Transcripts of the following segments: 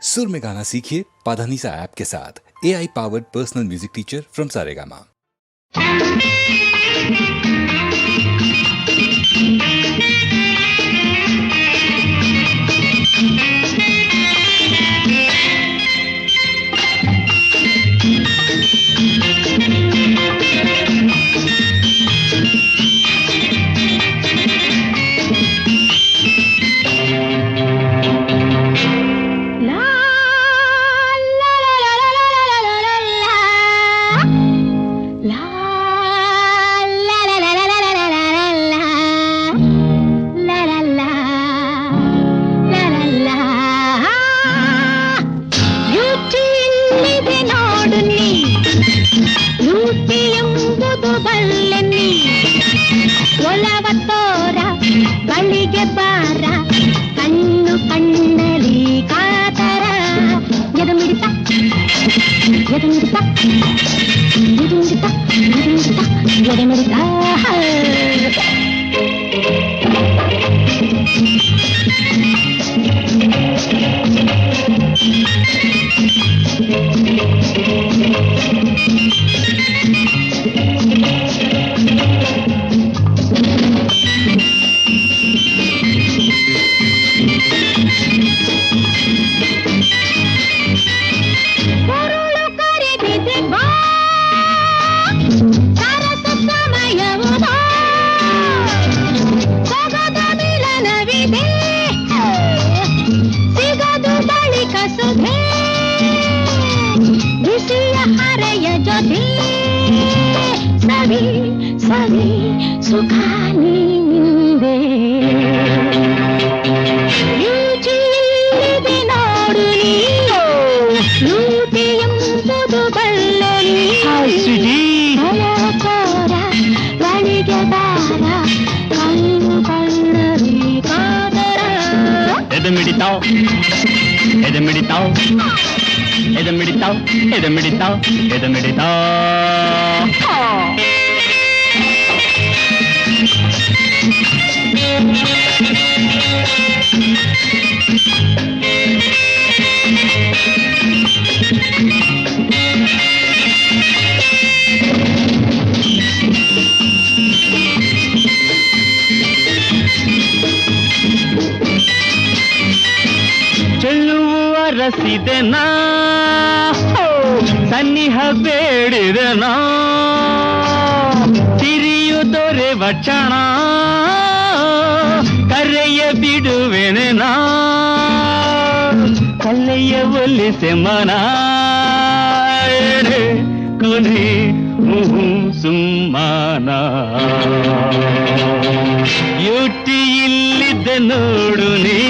सुर में गाना सीखिए पाधानीसा ऐप के साथ। AI powered personal music teacher from Saregama. ರಸಿದೆನಾ ಸನ್ನಿಹ ಬೇಡಿದೆನಾ ತಿರಿಯುದೊರೆವ ಕ್ಷಣ ಕರೆಯ ಬಿಡುವೆನೆನಾ ಕಲ್ಲೆಯ ಒಲಿಸೆ ಮನ ಕೊನೆ ಸುಮ್ಮನ ಯುಟಿ ಇಲ್ಲಿದ್ದ ನೋಡು ನೀ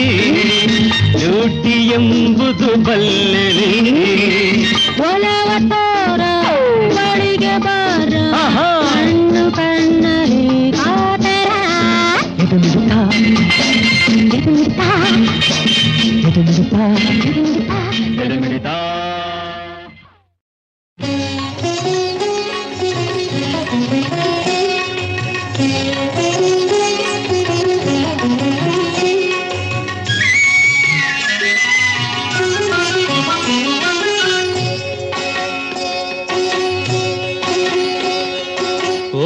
ಡ್ಯೂಟಿ ಎಂಬುದು ಬಲ್ಲೆನಿ ಒಲವ ತೋರ ಬಳಿಗೆ ಬಾರ ಕಣ್ಣು ಕಣ್ಣಲ್ಲಿ ಕಾತರ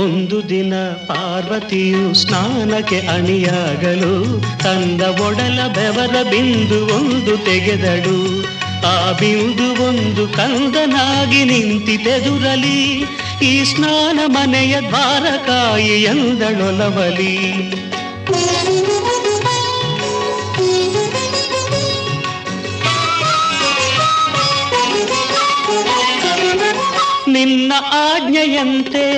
ಒಂದು ದಿನ ಪಾರ್ವತಿಯು ಸ್ನಾನಕ್ಕೆ ಅಣಿಯಾಗಲು ತಂದ ಒಡಲ ಬೆವರ ಬಿಂದು ಒಂದು ತೆಗೆದಳು. ಆ ಬಿಂದು ಒಂದು ಕಂದನಾಗಿ ನಿಂತಿತೆದುರಲಿ, ಈ ಸ್ನಾನ ಮನೆಯ ದ್ವಾರಕಾಯಿ ಎಂದಳೊಲವಲಿ. ನಿನ್ನ ಆಜ್ಞೆಯಂತೆ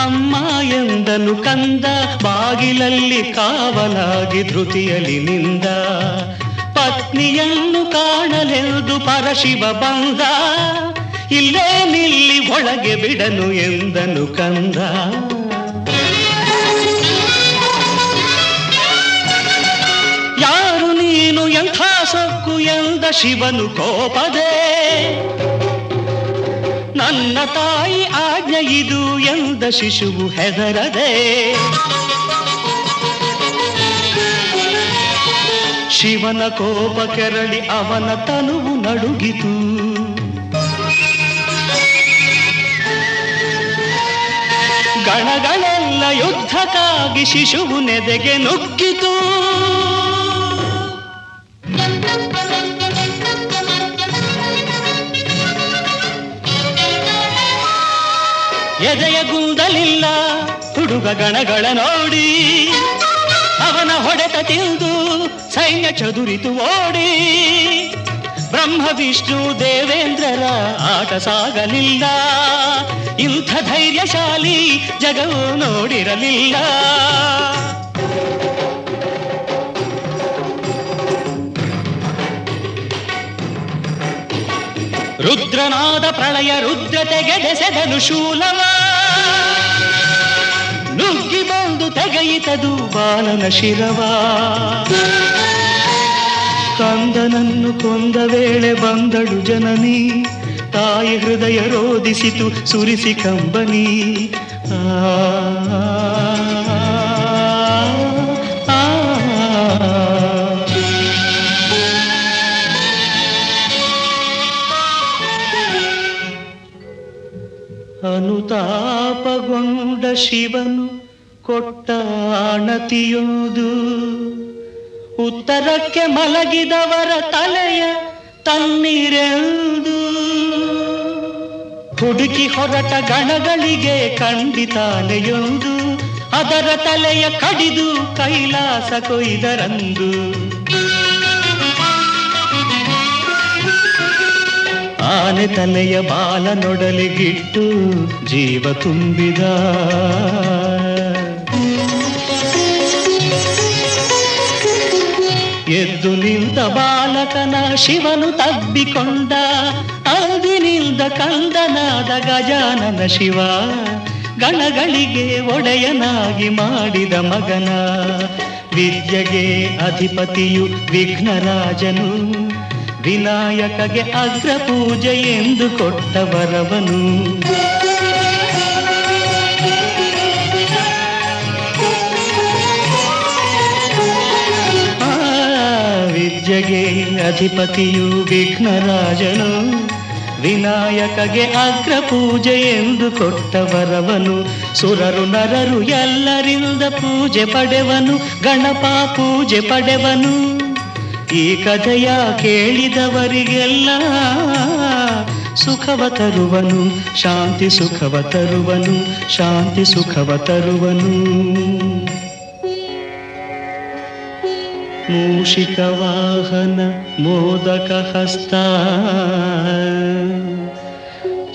ಅಮ್ಮ ಎಂದನು ಕಂದ, ಬಾಗಿಲಲ್ಲಿ ಕಾವಲಾಗಿ ಧೃತಿಯಲಿ ನಿಂದ. ಪತ್ನಿಯನ್ನು ಕಾಣಲೆಂದು ಪರಶಿವ ಬಂದ, ಇಲ್ಲೇ ನಿಲ್ಲಿ ಒಳಗೆ ಬಿಡನು ಎಂದನು ಕಂದ. ಯಾರು ನೀನು ಎಂಥ ಸೊಕ್ಕು ಎಂದ ಶಿವನು ಕೋಪದೆ. ನನ್ನ ತಾಯಿ ಆಜ್ಞೆ ಇದು ಎಂದ ಶಿಶುವು ಶಿವನ ಕೋಪ ಕೆರಳಿ ಅವನ ತನುವು ನಡುಗಿತು. ಗಣಗಳೆಲ್ಲ ಯುದ್ಧಕ್ಕಾಗಿ ಶಿಶುವು ನೆದೆಗೆ ನುಗ್ಗಿತು. ಎದೆಯ ಗುಂದಲಿಲ್ಲ ಹುಡುಗ ಗಣಗಳ ನೋಡಿ, ಅವನ ಹೊಡೆತ ತಿಂದು ಸೈನ್ಯ ಚದುರಿತು ಓಡಿ. ಬ್ರಹ್ಮ ವಿಷ್ಣು ದೇವೇಂದ್ರರ ಆಟ ಸಾಗಲಿಲ್ಲ, ಇಂಥ ಧೈರ್ಯಶಾಲಿ ಜಗವು ನೋಡಿರಲಿಲ್ಲ. ರುದ್ರನಾದ ಪ್ರಳಯ ರುದ್ರ ತೆಗೆದೆಸೆದನು ಶೂಲವ, ನುಗ್ಗಿ ಬಂದು ತೆಗೆಯಿತದು ಬಾಲನ ಶಿರವ. ಕಂದನನ್ನು ಕೊಂದ ವೇಳೆ ಬಂದಳು ಜನನಿ, ತಾಯಿ ಹೃದಯ ರೋಧಿಸಿತು ಸುರಿಸಿ ಕಂಬನಿ. ಅನುತಾಪಗೊಂಡ ಶಿವನು ಕೊಟ್ಟ ಆಣತಿಯೋದು, ಉತ್ತರಕ್ಕೆ ಮಲಗಿದವರ ತಲೆಯ ತಣ್ಣೀರೆಂದು. ಹುಡುಕಿ ಹೊರಟ ಗಣಗಳಿಗೆ ಖಂಡಿತಾನೆಯೊಂದು, ಅದರ ತಲೆಯ ಕಡಿದು ಕೈಲಾಸ ಕೊಯ್ದರಂದು. ಆನೆ ತಲೆಯ ಬಾಲನೊಡಲಿಗಿಟ್ಟು ಜೀವ ತುಂಬಿದ. ಎದ್ದು ನಿಂತ ಬಾಲಕನ ಶಿವನು ತಬ್ಬಿಕೊಂಡ, ಅಂದಿನಿಂದ ಕಂದನಾದ ಗಜಾನನ ಶಿವ. ಗಣಗಳಿಗೆ ಒಡೆಯನಾಗಿ ಮಾಡಿದ ಮಗನ, ವಿದ್ಯೆಗೆ ಅಧಿಪತಿಯು ವಿಘ್ನರಾಜನು. ವಿನಾಯಕಗೆ ಅಗ್ರ ಪೂಜೆ ಎಂದು ಕೊಟ್ಟ ವರವನು. ವಿದ್ಯೆಗೆ ಅಧಿಪತಿಯು ವಿಘ್ನರಾಜನು, ವಿನಾಯಕಗೆ ಅಗ್ರ ಪೂಜೆ ಎಂದು ಕೊಟ್ಟ ವರವನು. ಸುರರು ನರರು ಎಲ್ಲರಿಂದ ಪೂಜೆ ಪಡೆವನು, ಗಣಪ ಪೂಜೆ ಪಡೆವನು. ಈ ಕಥೆಯ ಕೇಳಿದವರಿಗೆಲ್ಲ ಸುಖವ ತರುವನು, ಶಾಂತಿ ಸುಖವ ತರುವನು, ಶಾಂತಿ ಸುಖವ ತರುವನು. ಮೂಷಿಕ ವಾಹನ ಮೋದಕ ಹಸ್ತ,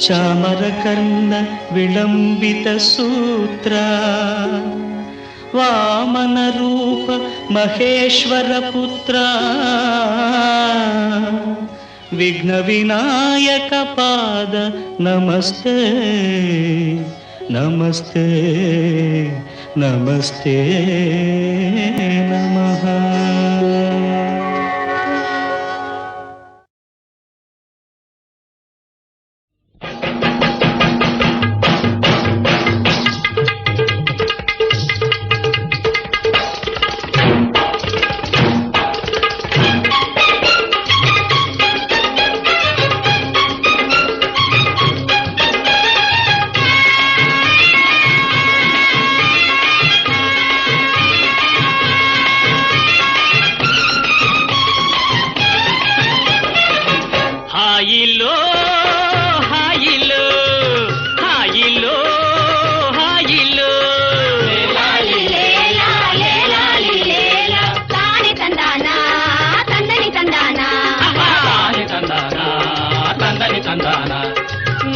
ಚಾಮರ ಕರ್ಣ ವಿಳಂಬಿತ ಸೂತ್ರ. ವಾಮನ ರೂಪ ಮಹೇಶ್ವರ ಪುತ್ರ, ವಿಘ್ನ ವಿನಾಯಕ ಪಾದ ನಮಸ್ತೆ ನಮಸ್ತೆ ನಮಸ್ತೆ ನಮಃ.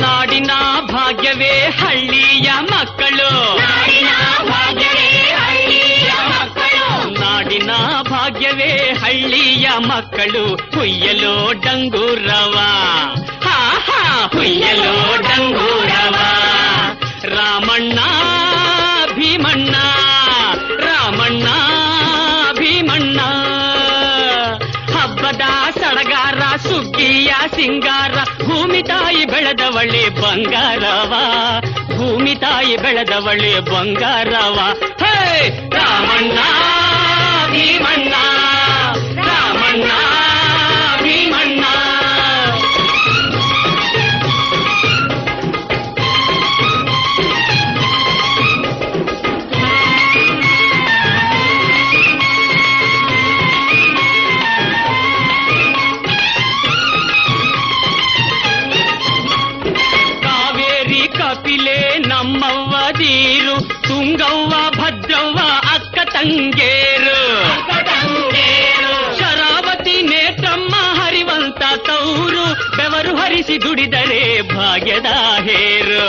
ನಾಡಿನ ಭಾಗ್ಯವೇ ಹಳ್ಳಿಯ ಮಕ್ಕಳು, ನಾಡಿನ ಭಾಗ್ಯವೇ ಹಳ್ಳಿಯ ಮಕ್ಕಳು. ಹುಯ್ಯಲೋ ಡಂಗೂರವ, ಹಾ ಹಾ ಹುಯ್ಯಲೋ ಡಂಗೂರವ. ರಾಮಣ್ಣ ಭೀಮಣ್ಣ, ರಾಮಣ್ಣ ಭೀಮಣ್ಣ. ಹಬ್ಬದ ಸಡಗಾರ ಸುಗ್ಗಿಯ ಸಿಂಗಾರ, ಭೂಮಿ ತಾಯಿ ಬೆಳೆದವಳೆ ಬಂಗಾರವ, ಭೂಮಿ ತಾಯಿ ಬೆಳೆದವಳೆ ಬಂಗಾರವ. ಹೇ ರಾಮಣ್ಣ ಭೀಮಣ್ಣ, ರಾಮಣ್ಣ ಭೀಮಣ್ಣ. ಕಾವೇರಿ ಕಪಿಲೆ ನಮ್ಮವ್ವ ದೀರು, ತುಂಗವ್ವ ಭದ್ರವ್ವ ಅಕ್ಕ ತಂಗೇರು. ಶರಾವತಿ ನೇತ್ರಮ್ಮ ಹರಿವಂತ ತೌರು, ಬೆವರು ಹರಿಸಿ ದುಡಿದರೆ ಭಾಗ್ಯದ ಹೇರು.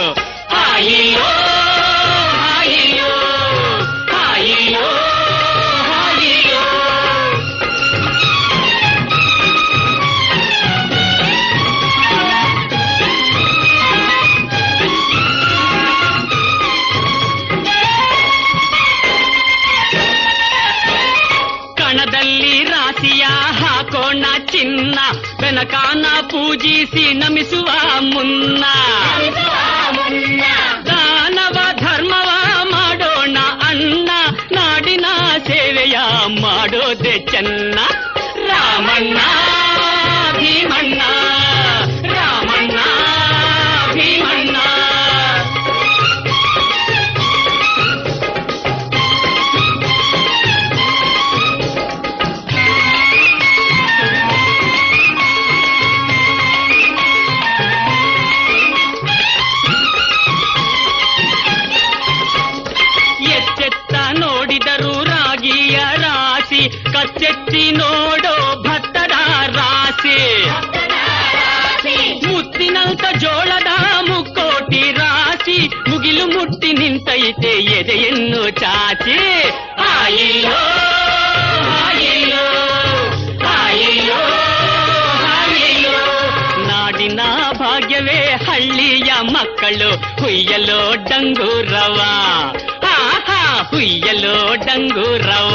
ಆಯಿಯೋ ಆಯಿಯೋ ಆಯಿಯೋ ಆಯಿಯೋ. ಕಣದಲ್ಲಿ ರಾಶಿಯ ಹಾಕೋಣ ಚಿನ್ನ, ಬೆನಕಾನ ಪೂಜಿಸಿ ನಮಿಸುವ ಮುನ್ನ. ದಾನವ ಧರ್ಮವ ಮಾಡೋಣ ಅಣ್ಣ, ನಾಡಿನ ಸೇವೆಯ ಮಾಡೋದೆ ಚೆನ್ನ. ರಾಮಣ್ಣ ಭೀಮಣ್ಣ ರಾಮಣ್ಣ ಭೀಮಣ್ಣ. ಎಚ್ಚೆತ್ತ ನೋಡಿದರು ರಾಗಿಯ ರಾಶಿ, ಕಚ್ಚೆತ್ತಿ ನೋಡೋ ಭತ್ತದ ರಾಶಿ. ಮುತ್ತಿನಂತ ಜೋಳದ ಮುಕ್ಕೋಟಿ ರಾಶಿ, ಮುಗಿಲು ಮುಟ್ಟಿ ನಿಂತೈತೆ ಎದೆಯನ್ನು ಚಾಚಿ. ಆಯಿಯೋ ಆಯಿಯೋ ಆಯಿಯೋ ಆಯಿಯೋ. ನಾಡಿನ ಭಾಗ್ಯವೇ ಹಳ್ಳಿಯ ಮಕ್ಕಳು ಹುಯ್ಯಲೋ ಡಂಗೂರವ, ಆಹಾ ಹುಯ್ಯಲೋ ಡಂಗೂರವ.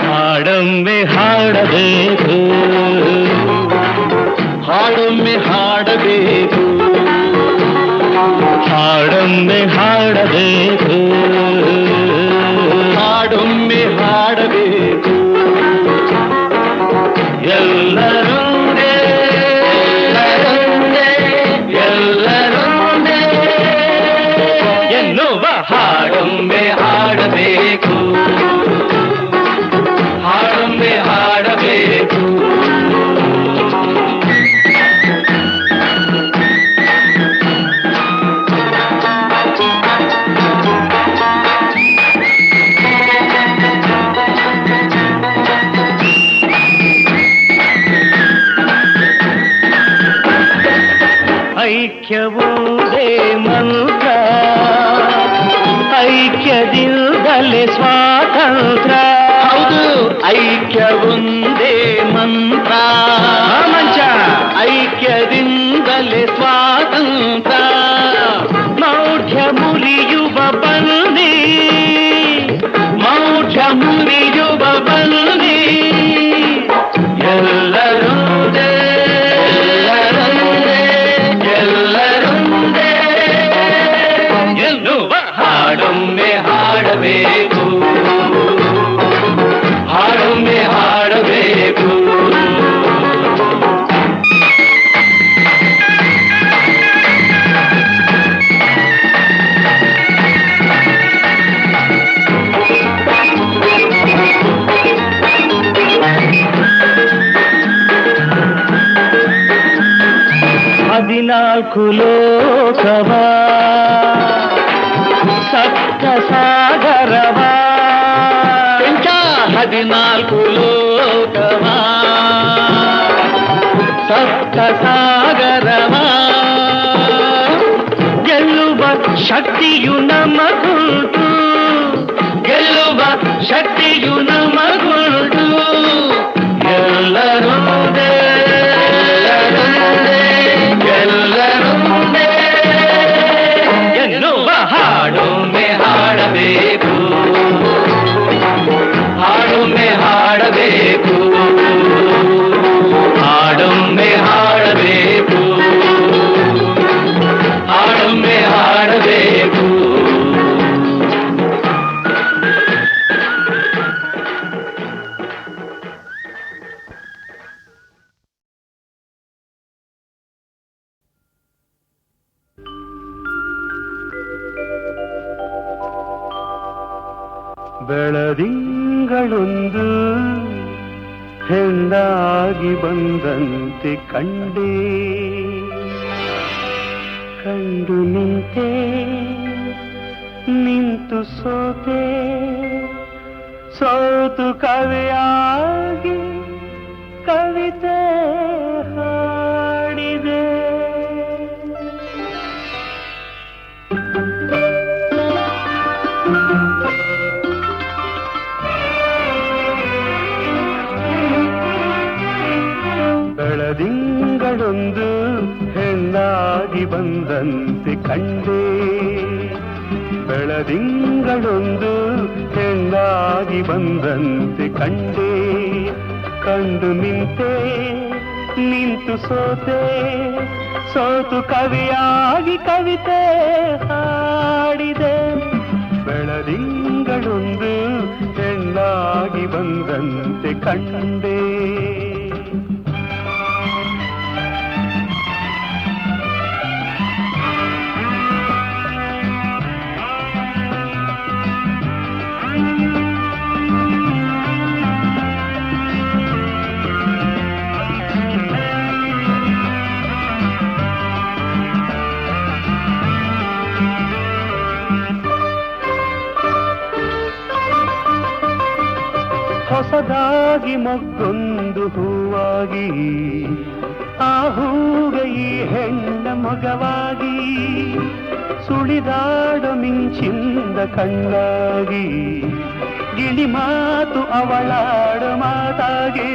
ಹಾಡೊಮ್ಮೆ ಹಾಡಬೇಕು, ಹಾಡೊಮ್ಮೆ ಹಾಡಬೇಕು, ಹಾಡೊಮ್ಮೆ ಹಾಡಬೇಕು, ಹಾಡೊಮ್ಮೆ ಹಾಡಬೇಕು. ಎಲ್ಲರೊಂದೇ ಎಲ್ಲರೊಂದೇ ಎಲ್ಲರೊಂದೇ ಎನ್ನುವ ಹಾಡೊಮ್ಮೆ ಹಾಡಬೇಕು, ಹಾಡೊಮ್ಮೆ ಹಾಡಬೇಕು. ಐಕ್ಯವೂದೇ ಮಂತ್ರ, ಐಕ್ಯದಿಂದಲೇ ಸ್ವಾತಂತ್ರ್ಯ. ಹೌದು, ಐಕ್ಯವೊಂದೇ ಮಂತ್ರ ಮಂಚ, ಐಕ್ಯದಿಂದಲೇ ಸ್ವಾತಂತ್ರ್ಯ. ಮೌಢ್ಯ ಮುರಿಯುವ ಬನ್ನಿ, ಮೌಢ್ಯ ಮುರಿಯುವ ಬನ್ನಿ. ಎಲ್ಲರೊಂದೇ ಎಲ್ಲರೊಂದೇ ಎನ್ನುವ ಹಾಡೊಮ್ಮೆ ಹಾಡಬೇಕು, ಹಾಡೊಮ್ಮೆ ಹಾಡಬೇಕು. ಹದಿನಾಲ್ಕು ಲೋಕವ ಸಪ್ತ ಸಾಗರವ 14 ಲೋಕವ ಸಪ್ತ ಸಾಗರವ ಗೆಲ್ಲುವ ಶಕ್ತಿಯು ನಮಗುಂಟು, ಗೆಲ್ಲುವ ಶಕ್ತಿಯು ನಮಗುಂಟು. ಎಲ್ಲರೊಂದೇ ಎಲ್ಲರೊಂದೇ ಎನ್ನುವ ಹಾಡೊಮ್ಮೆ ಹಾಡಬೇಕು, ಹಾಡೊಮ್ಮೆ ಹಾಡಬೇಕು, ಹಾಡೊಮ್ಮೆ ಹಾಡಬೇಕು, ಹಾಡೊಮ್ಮೆ ಹಾಡಬೇಕು. ಬೆಳದಿಂಗಳೊಂದು ಹೆಂಡಾಗಿ ಬಂದಂತೆ ಕಂಡೆ, ಕಂಡು ನಿಂತೆ ನಿಂತು ಸೋತೆ, ಸೋತು ಕವಿಯಾಗಿ ಕವಿತೆ ಹಾಡಿದೆ. ಬೆಳದಿಂಗಳೊಂದು ಹೆಣ್ಣಾಗಿ ಬಂದಂತೆ ಕಂಡೆ, ಬೆಳದಿಂಗಳೊಂದು ಹೆಣ್ಣಾಗಿ ಬಂದಂತೆ ಕಂಡೆ, ಕಂಡು ನಿಂತೆ ನಿಂತು ಸೋತೆ, ಸೋತು ಕವಿಯಾಗಿ ಕವಿತೆ ಹಾಡಿದೆ. ಬೆಳದಿಂಗಳೊಂದು ಹೆಣ್ಣಾಗಿ ಬಂದಂತೆ ಕಂಡೆ. ಹೊಸದಾಗಿ ಮೊಗ್ಗೊಂದು ಹೂವಾಗಿ, ಆ ಹೂಗೆ ಈ ಹೆಣ್ಣ ಮೊಗವಾಗಿ, ಸುಳಿದಾಡೋ ಮಿಂಚಿಂದ ಕಣ್ಣಾಗಿ, ಗಿಳಿ ಮಾತು ಅವಳಾಡೋ ಮಾತಾಗಿ,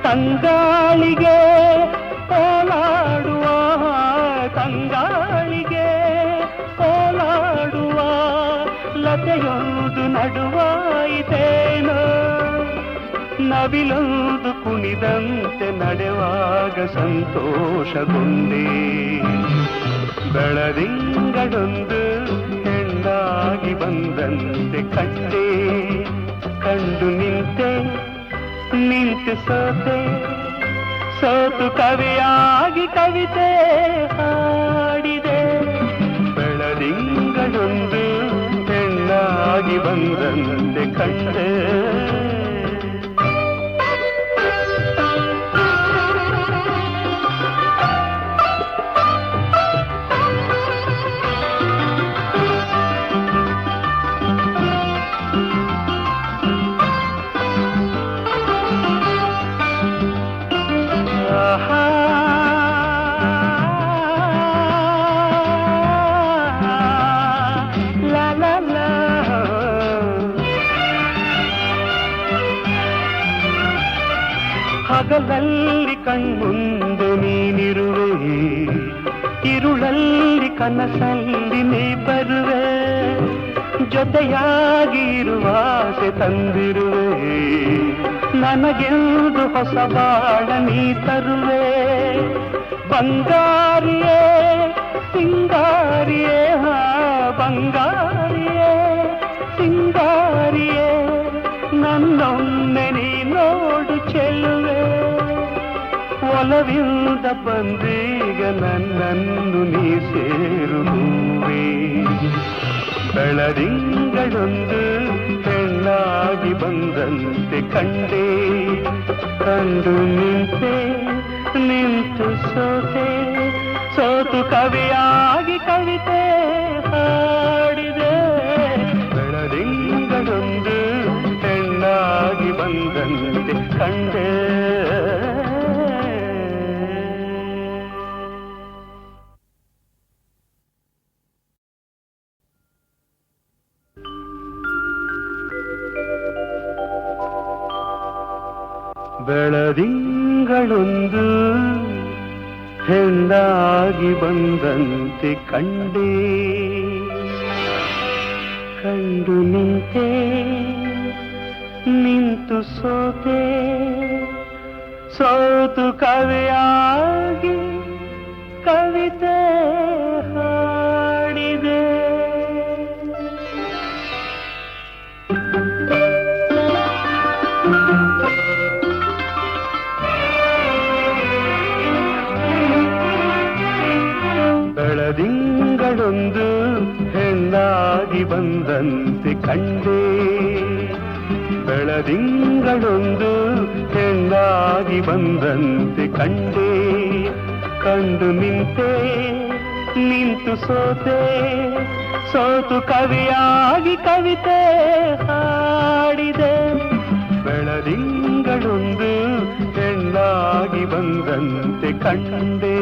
ತಂಗಾಳಿಗೆ ಓಲಾಡುವ, ತಂಗಾಳಿಗೆ ಓಲಾಡುವ ಲತೆಯೊಂದು ನಡುವಾಯಿತೇನೋ, ನವಿಲೊಂದು ಕುಣಿದಂತೆ ನಡೆವಾಗ ಸಂತೋಷಗೊಂಡೆ. ಬೆಳದಿಂಗಳೊಂದು ಹೆಣ್ಣಾಗಿ ಬಂದಂತೆ ಕಂಡೆ, ಕಂಡು ನಿಂತೆ ನಿಂತು ಸೋತೆ, ಸೋತು ಕವಿಯಾಗಿ ಕವಿತೆ ಹಾಡಿದೆ. ಬೆಳದಿಂಗಳೊಂದು ಹೆಣ್ಣಾಗಿ ಬಂದಂತೆ ಕಂಡೆ. ಹಗಲಲ್ಲಿ ಕಣ್ಮುಂದೆ ನೀನಿರುವೆ, ഇരുಳಲ್ಲಿ ಕನಸಲ್ಲಿ ನೀ ಬರುವೆ, ಜೊತೆಯಾಗಿ ಇರುವಾಸೆ ತಂದಿರುವೆ, ನನಗೆಂದು ಹೊಸ ಬಾಳ ನೀ ತರುವೆ. ಬಂಗಾರಿಯೇ ಸಿಂಗಾರಿಯೇ, ಬಂಗಾರಿಯೇ ಸಿಂಗಾರಿಯೇ, ನನ್ನೊಮ್ಮೆ ನೀ ನೋಡು ಚೆಲುವೆ. ಒಲವಿಲ್ಲದ ಬಂದೀಗ ನನ್ನನ್ನು ನೀ ಸೇರುವೆ. ಬೆಳದಿಂಗಳೊಂದು ಹೆಣ್ಣಾಗಿ ಬಂದಂತೆ ಕಂಡೆ, ಕಂಡು ನಿಂತೆ ನಿಂತು ಸೋತೆ, ಸೋತು ಕವಿಯಾಗಿ ಕವಿತೆ ಹಾಡಿದೆ. ಬೆಳದಿಂಗಳೊಂದು ಹೆಣ್ಣ ಬಂದಂತೆ ಕಂಡೆ. ಬೆಳದಿಂಗಳೊಂದು ಹೆಂಡಾಗಿ ಬಂದಂತೆ ಕಂಡೆ. ಕಂಡು ನಿಂತೆ ನಿಂತು ಸೋತೆ, ಸೋತು ಕವಿಯಾಗಿ ಕವಿತೆ ಹಾಡಿದೆ. ಬೆಳದಿಂಗಳೊಂದು ಹೆಣ್ಣಾಗಿ ಬಂದಂತೆ ಕಂಡೆ. ಬೆಳದಿಂಗಳೊಂದು ಹೆಣ್ಣಾಗಿ ಬಂದಂತೆ ಕಂಡೆ. ಕಂಡು ನಿಂತೆ ನಿಂತು ಸೋತೆ, ಸೋತು ಕವಿಯಾಗಿ ಕವಿತೆ ಹಾಡಿದೆ. ಬೆಳದಿಂಗಳೊಂದು ಹೆಣ್ಣಾಗಿ ಬಂದಂತೆ ಕಂಡೆ.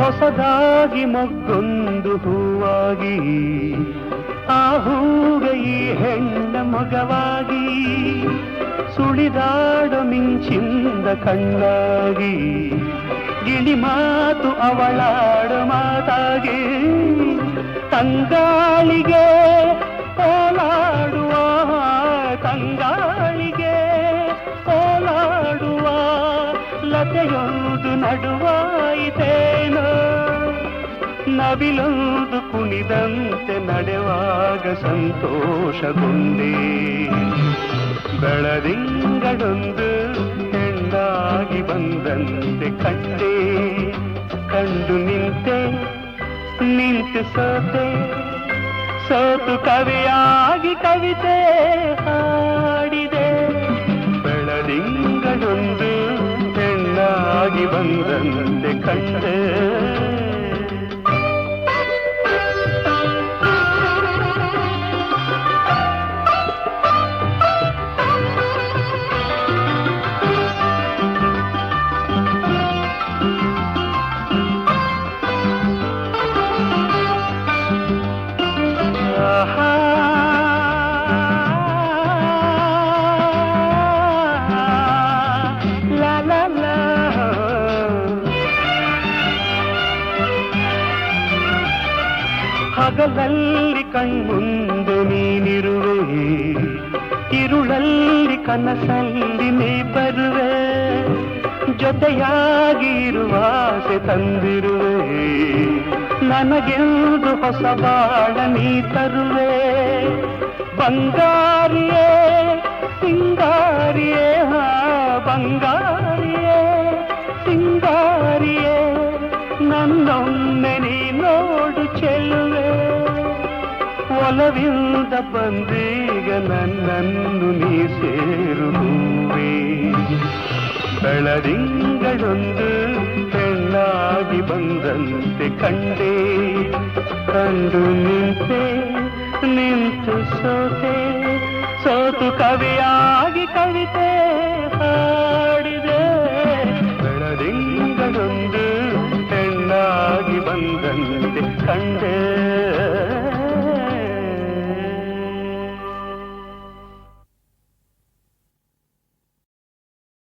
ಹೊಸದಾಗಿ ಮೊಗ್ಗೊಂದು ಹೂವಾಗಿ, ಆ ಹೂಗೆ ಈ ಹೆಣ್ಣ ಮಗವಾಗಿ, ಸುಳಿದಾಡ ಮಿಂಚಿಂದ ಕಣ್ಣಾಗಿ, ಗಿಳಿ ಮಾತು ಅವಳಾಡ ಮಾತಾಗಿ, ತಂಗಾಳಿಗೆ ಓಲಾಡುವ, ತಂಗಾಳಿಗೆ ಓಲಾಡುವ ಲತೆಯೊಂದು ನಡುವಾಯಿತೇನೋ. ನವಿಲೊಂದು ಕುಣಿದಂತೆ ನಡೆವಾಗ ಸಂತೋಷಗೊಂಡೆ. ಬೆಳದಿಂಗಳೊಂದು ಹೆಣ್ಣಾಗಿ ಬಂದಂತೆ ಕಂಡೆ. ಕಂಡು ನಿಂತೆ ನಿಂತು ಸೋತೆ, ಸೋತು ಕವಿಯಾಗಿ ಕವಿತೆ ಹಾಡಿದೆ. ಬೆಳದಿಂಗಳೊಂದು ಹೆಣ್ಣಾಗಿ ಬಂದಂತೆ ಕಂಡೆ. ಹಗಲಲ್ಲಿ ಕಣ್ಮುಂದೆ ನೀನಿರುವೆ, ഇരുಳಲ್ಲಿ ಕನಸಲ್ಲಿ ನೀ ಬರುವೆ. ಜೊತೆಯಾಗಿ ಇರುವ ಆಸೆ ತಂದಿರುವೆ, ನನಗೆಂದು ಹೊಸ ಬಾಳ ನೀ ತರುವೆ. ಬಂಗಾರಿಯೇ ಸಿಂಗಾರಿಯೇ, ಬಂಗಾರಿಯೇ ಸಿಂಗಾರಿಯೇ, ನನ್ನೊಮ್ಮೆ ನೀ ನೋಡು ಚೆಲುವೆ. ಒಲವಿಂದ ಬಂದೀಗ ನನ್ನನ್ನು ನೀ ಸೇರುವೆ. ಬೆಳದಿಂಗಳೊಂದು ಹೆಣ್ಣಾಗಿ ಬಂದಂತೆ ಕಂಡೆ. ಕಂಡು ನಿಂತೆ ನಿಂತು ಸೋತೆ, ಸೋತು ಕವಿಯಾಗಿ ಕವಿತೆ